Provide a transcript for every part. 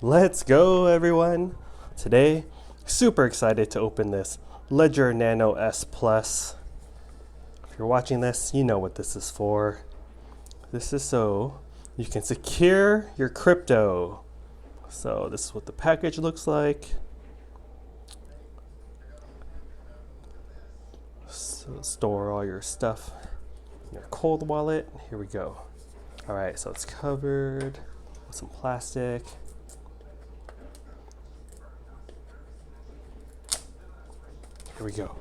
Let's go, everyone. Today, super excited to open this Ledger Nano S Plus. If you're watching this, you know what this is for. This is so you can secure your crypto. So this is what the package looks like. So store all your stuff in your cold wallet. Here we go. All right, so it's covered with some plastic. Here we go.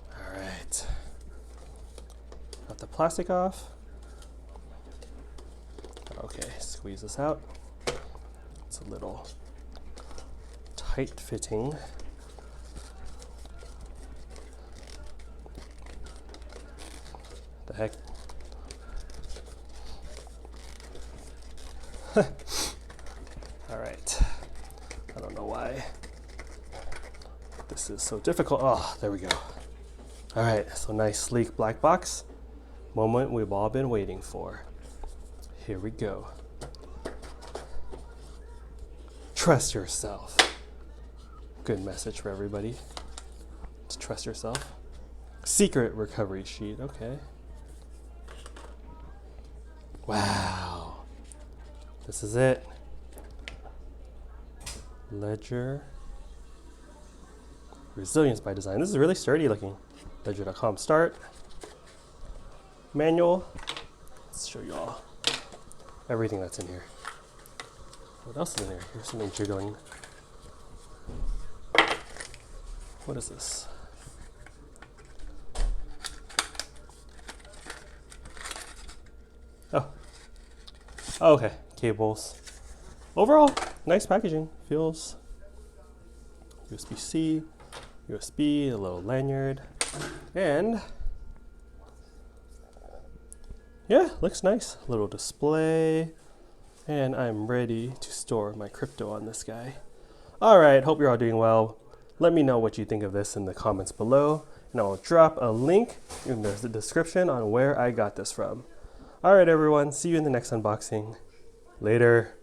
All right. Got the plastic off. Okay, squeeze this out. It's a little tight fitting. The heck? All right. I don't know why this is so difficult. Oh, there we go. All right, so nice sleek black box. Moment we've all been waiting for. Here we go. Trust yourself. Good message for everybody. To trust yourself. Secret recovery sheet, okay. Wow. This is it. Ledger. Resilience by design. This is really sturdy looking. Ledger.com start. Manual. Let's show you all everything that's in here. What else is in here? Here's some ink going. What is this? Oh. Okay. Cables. Overall, nice packaging. Feels USB-C, USB, a little lanyard, and yeah, looks nice. Little display, and I'm ready to store my crypto on this guy. All right, hope you're all doing well. Let me know what you think of this in the comments below, and I'll drop a link in the description on where I got this from. All right, everyone, see you in the next unboxing. Later.